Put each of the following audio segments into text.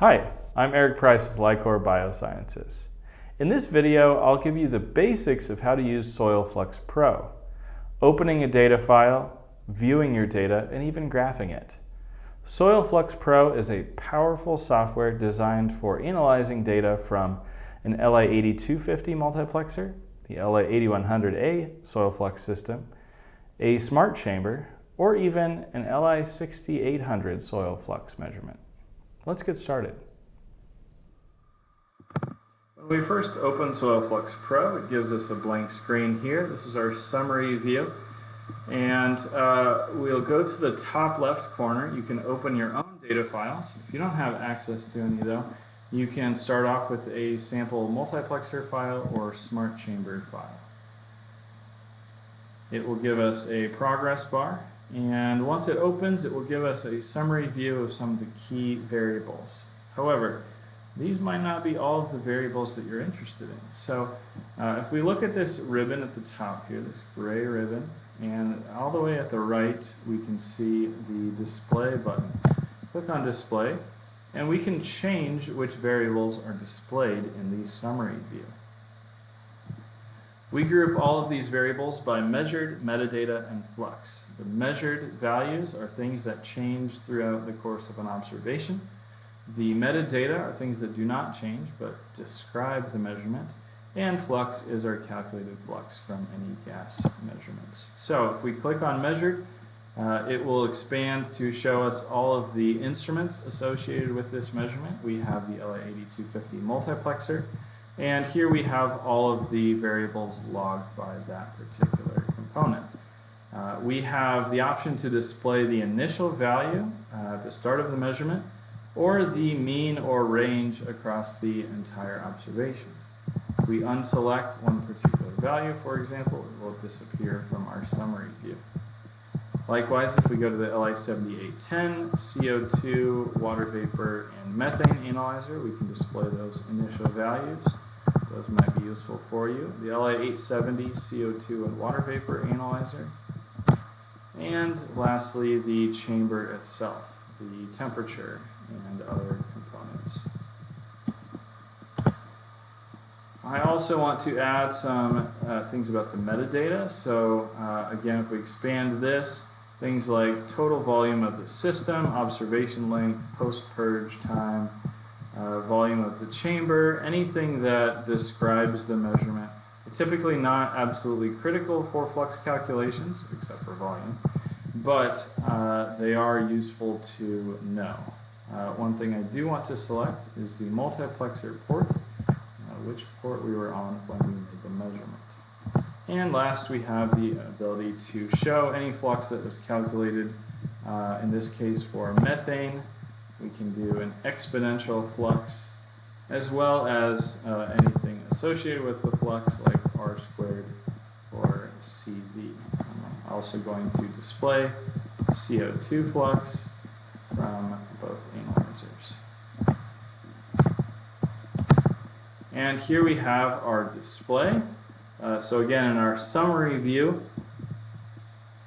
Hi, I'm Eric Price with LI-COR Biosciences. In this video, I'll give you the basics of how to use SoilFluxPro, opening a data file, viewing your data, and even graphing it. SoilFluxPro is a powerful software designed for analyzing data from an LI-8250 multiplexer, the LI-8100A SoilFlux system, a smart chamber, or even an LI-6800 soil flux measurement. Let's get started. When we first open SoilFluxPro, it gives us a blank screen here. This is our summary view. And we'll go to the top left corner. You can open your own data files. If you don't have access to any though, you can start off with a sample multiplexer file or smart chamber file. It will give us a progress bar. And once it opens, it will give us a summary view of some of the key variables. However, these might not be all of the variables that you're interested in. So if we look at this ribbon at the top here, this gray ribbon, and all the way at the right, we can see the display button. Click on display, and we can change which variables are displayed in the summary view. We group all of these variables by measured, metadata, and flux. The measured values are things that change throughout the course of an observation. The metadata are things that do not change but describe the measurement. And flux is our calculated flux from any gas measurements. So if we click on measured, it will expand to show us all of the instruments associated with this measurement. We have the LI-8250 multiplexer. And here we have all of the variables logged by that particular component. We have the option to display the initial value at the start of the measurement, or the mean or range across the entire observation. If we unselect one particular value, for example, it will disappear from our summary view. Likewise, if we go to the LI-7810 CO2, water vapor, and methane analyzer, we can display those initial values. Those might be useful for you. The LI-870 CO2 and water vapor analyzer. And lastly, the chamber itself, the temperature and other components. I also want to add some things about the metadata. So again, if we expand this, things like total volume of the system, observation length, post-purge time, volume of the chamber, anything that describes the measurement. Typically not absolutely critical for flux calculations, except for volume, but they are useful to know. One thing I do want to select is the multiplexer port, which port we were on when we made the measurement. And last, we have the ability to show any flux that was calculated, in this case for methane. We can do an exponential flux, as well as anything associated with the flux, like R squared or CV. I'm also going to display CO2 flux from both analyzers. And here we have our display. So again, in our summary view,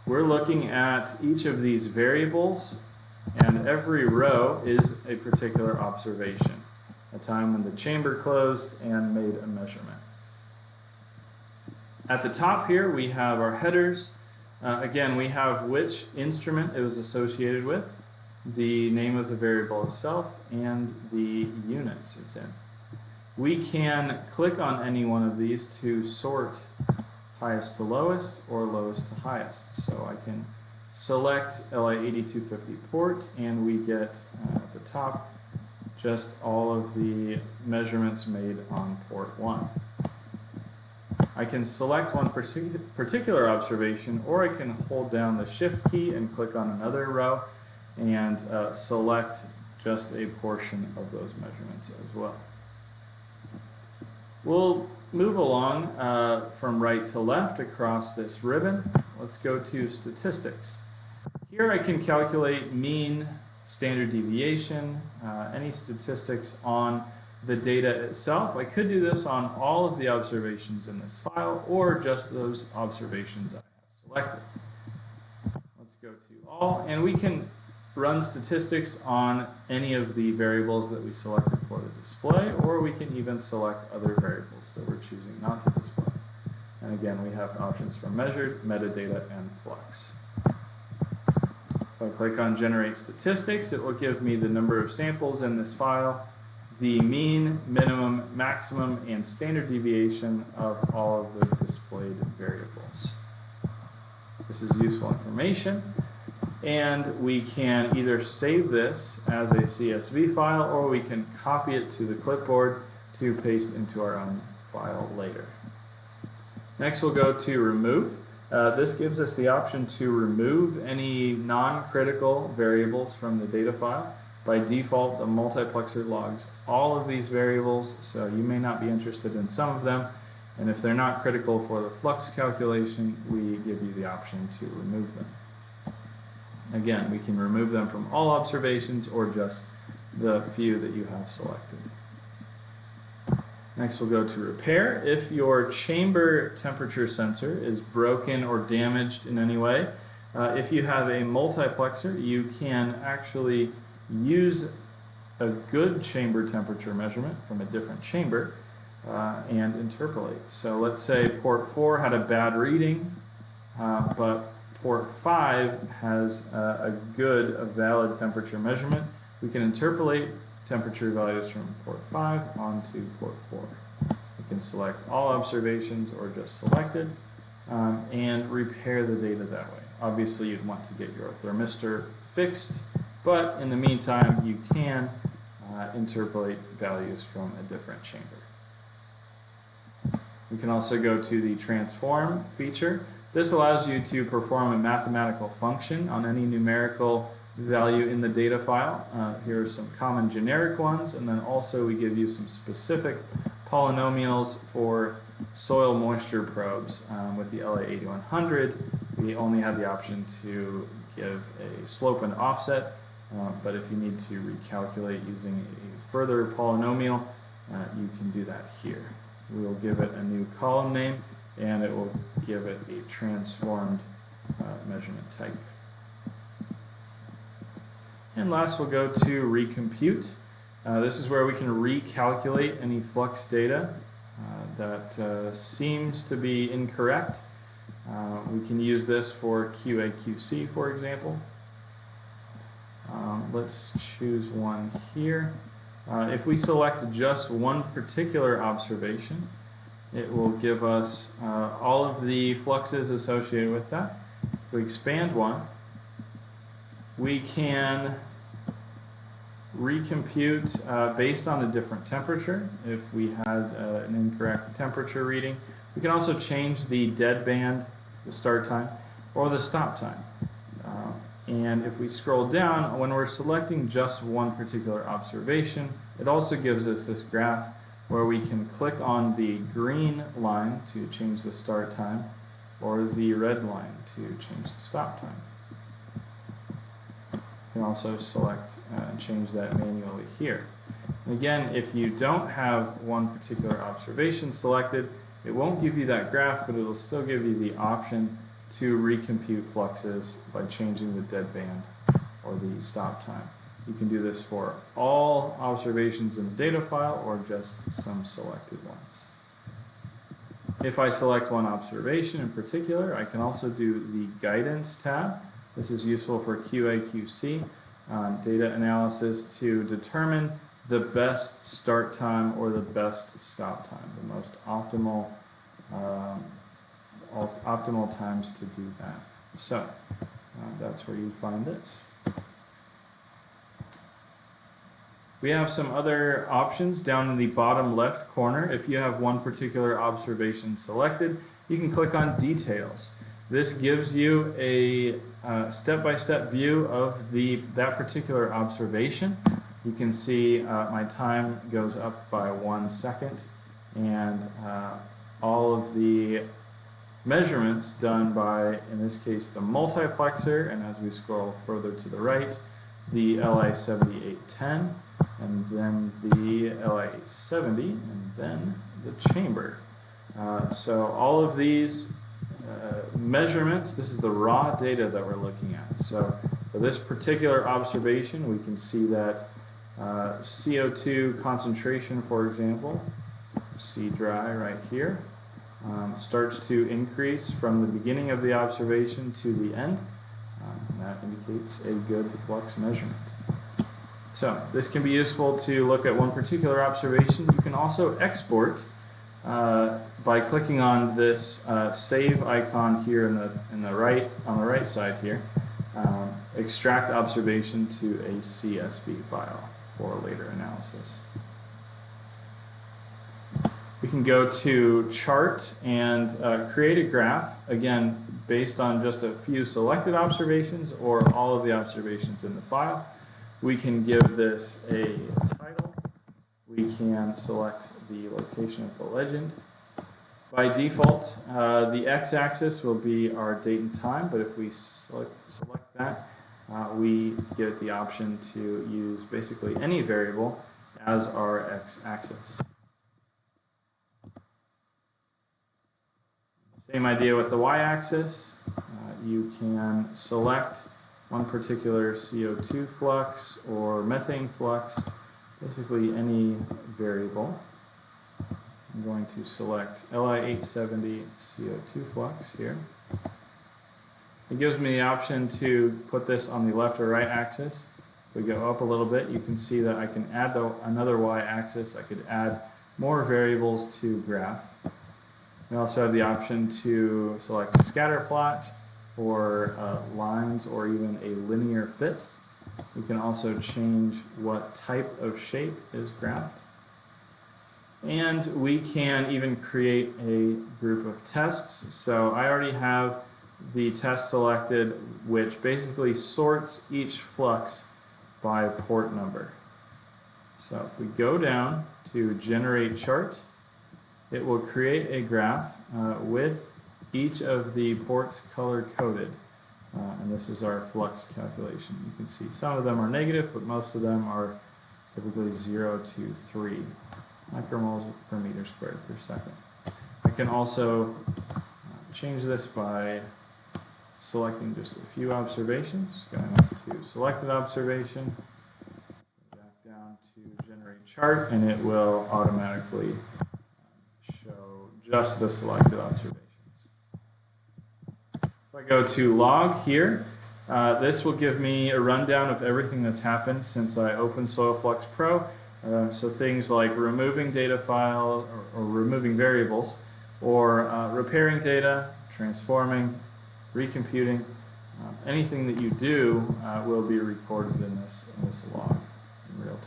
we're looking at each of these variables, and every row is a particular observation, a time when the chamber closed and made a measurement. At the top here, we have our headers. Again, we have which instrument it was associated with, the name of the variable itself, and the units it's in. We can click on any one of these to sort highest to lowest or lowest to highest. So I can select LI-8250 port, and we get at the top just all of the measurements made on port 1. I can select one particular observation, or I can hold down the shift key and click on another row and select just a portion of those measurements as well. We'll move along from right to left across this ribbon. Let's go to statistics. Here I can calculate mean, standard deviation, any statistics on the data itself. I could do this on all of the observations in this file, or just those observations I have selected. Let's go to all, and we can run statistics on any of the variables that we selected for the display, or we can even select other variables that we're choosing not to display. And again, we have options for measured, metadata, and flux. If I click on Generate Statistics, it will give me the number of samples in this file, the mean, minimum, maximum, and standard deviation of all of the displayed variables. This is useful information, and we can either save this as a CSV file, or we can copy it to the clipboard to paste into our own file later. Next, we'll go to Remove. This gives us the option to remove any non-critical variables from the data file. By default, the multiplexer logs all of these variables, so you may not be interested in some of them, and if they're not critical for the flux calculation, we give you the option to remove them. Again, we can remove them from all observations or just the few that you have selected. Next, we'll go to Repair. If your chamber temperature sensor is broken or damaged in any way, if you have a multiplexer, you can actually use a good chamber temperature measurement from a different chamber and interpolate. So let's say port 4 had a bad reading, but port 5 has a valid temperature measurement. We can interpolate temperature values from port 5 onto port 4. We can select all observations or just selected and repair the data that way. Obviously, you'd want to get your thermistor fixed, but in the meantime, you can interpolate values from a different chamber. We can also go to the Transform feature. This allows you to perform a mathematical function on any numerical value in the data file. Here are some common generic ones, and then also we give you some specific polynomials for soil moisture probes. With the LI-8100, we only have the option to give a slope and offset, but if you need to recalculate using a further polynomial, you can do that here. We will give it a new column name, and it will give it a transformed measurement type. And last, we'll go to Recompute. This is where we can recalculate any flux data that seems to be incorrect. We can use this for QA/QC, for example. Let's choose one here. If we select just one particular observation, it will give us all of the fluxes associated with that. If we expand one, we can recompute based on a different temperature. If we had an incorrect temperature reading, we can also change the dead band, the start time, or the stop time. And if we scroll down, when we're selecting just one particular observation, it also gives us this graph where we can click on the green line to change the start time, or the red line to change the stop time. You can also select and change that manually here. And again, if you don't have one particular observation selected, it won't give you that graph, but it'll still give you the option to recompute fluxes by changing the dead band or the stop time. You can do this for all observations in the data file or just some selected ones. If I select one observation in particular, I can also do the Guidance tab. This is useful for QA/QC, data analysis, to determine the best start time or the best stop time, the most optimal times to do that. So that's where you find this. We have some other options down in the bottom left corner. If you have one particular observation selected, you can click on Details. This gives you a step-by-step view of that particular observation. You can see my time goes up by 1 second, and all of the measurements done by, in this case, the multiplexer, and as we scroll further to the right, the LI-7810, and then the LI-870, and then the chamber. So all of these measurements, this is the raw data that we're looking at. So For this particular observation, we can see that CO2 concentration, for example, C dry right here, starts to increase from the beginning of the observation to the end. And that indicates a good flux measurement. So this can be useful to look at one particular observation. You can also export by clicking on this save icon here on the right side here. Extract observation to a CSV file for later analysis. We can go to chart and create a graph, again, based on just a few selected observations or all of the observations in the file. We can give this a title. We can select the location of the legend. By default, the x-axis will be our date and time, but if we select that, we get the option to use basically any variable as our x-axis. Same idea with the y-axis. You can select one particular CO2 flux or methane flux, basically any variable. I'm going to select LI-870 CO2 flux here. It gives me the option to put this on the left or right axis. If we go up a little bit, you can see that I can add another y-axis. I could add more variables to graph. We also have the option to select a scatter plot or lines or even a linear fit. We can also change what type of shape is graphed. And we can even create a group of tests. So I already have the test selected, which basically sorts each flux by port number. So if we go down to generate chart, it will create a graph with each of the ports color-coded. And this is our flux calculation. You can see some of them are negative, but most of them are typically 0 to 3 micromoles per meter squared per second. I can also change this by selecting just a few observations, going up to selected observation, back down to generate chart, and it will automatically show just the selected observations. If I go to log here, this will give me a rundown of everything that's happened since I opened SoilFluxPro. So things like removing data file or removing variables, or repairing data, transforming, recomputing. Anything that you do will be recorded in this log in real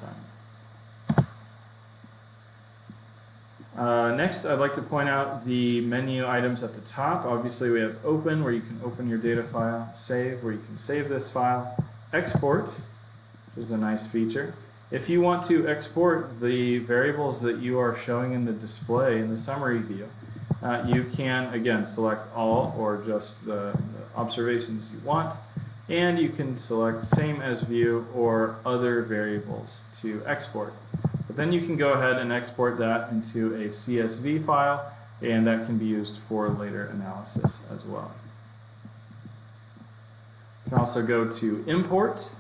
time. Next, I'd like to point out the menu items at the top. Obviously, we have open, where you can open your data file, save, where you can save this file, export, which is a nice feature. If you want to export the variables that you are showing in the display in the summary view, you can, again, select all or just the observations you want, and you can select same as view or other variables to export. But then you can go ahead and export that into a CSV file, and that can be used for later analysis as well. You can also go to import.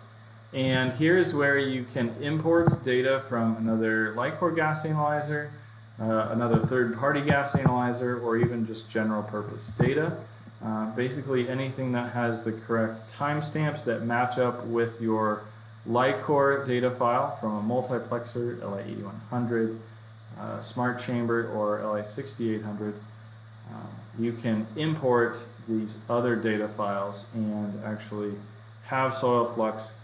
And here's where you can import data from another LI-COR gas analyzer, another third-party gas analyzer, or even just general purpose data. Basically anything that has the correct timestamps that match up with your LI-COR data file from a multiplexer, LI-8100, smart chamber, or LI-6800. You can import these other data files and actually have SoilFluxPro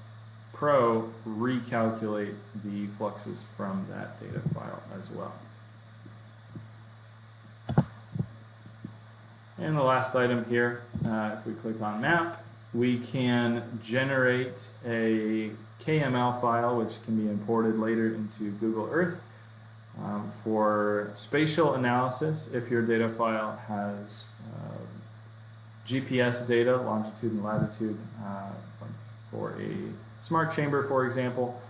recalculate the fluxes from that data file as well. And the last item here, if we click on map, we can generate a KML file which can be imported later into Google Earth for spatial analysis. If your data file has GPS data, longitude and latitude, for a smart chamber, for example,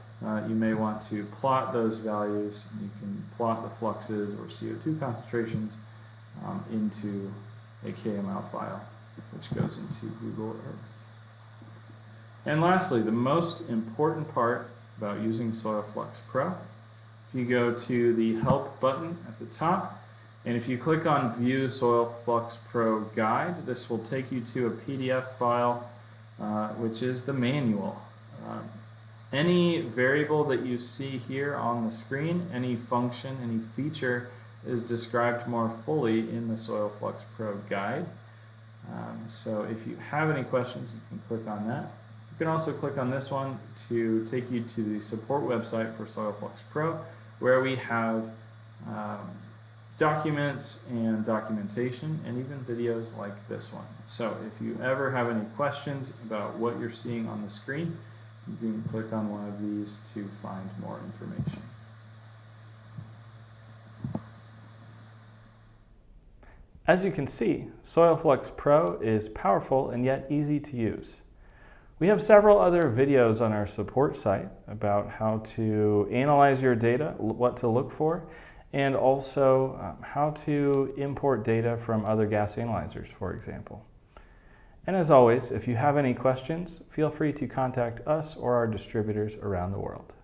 you may want to plot those values. You can plot the fluxes or CO2 concentrations into a KML file, which goes into Google Earth. And lastly, the most important part about using SoilFluxPro, if you go to the Help button at the top, and if you click on View SoilFluxPro Guide, this will take you to a PDF file, which is the manual. Any variable that you see here on the screen, any function, any feature, is described more fully in the SoilFluxPro Guide. So if you have any questions, you can click on that. You can also click on this one to take you to the support website for SoilFluxPro, where we have documents and documentation and even videos like this one. So if you ever have any questions about what you're seeing on the screen, you can click on one of these to find more information. As you can see, SoilFluxPro is powerful and yet easy to use. We have several other videos on our support site about how to analyze your data, what to look for, and also how to import data from other gas analyzers, for example. And as always, if you have any questions, feel free to contact us or our distributors around the world.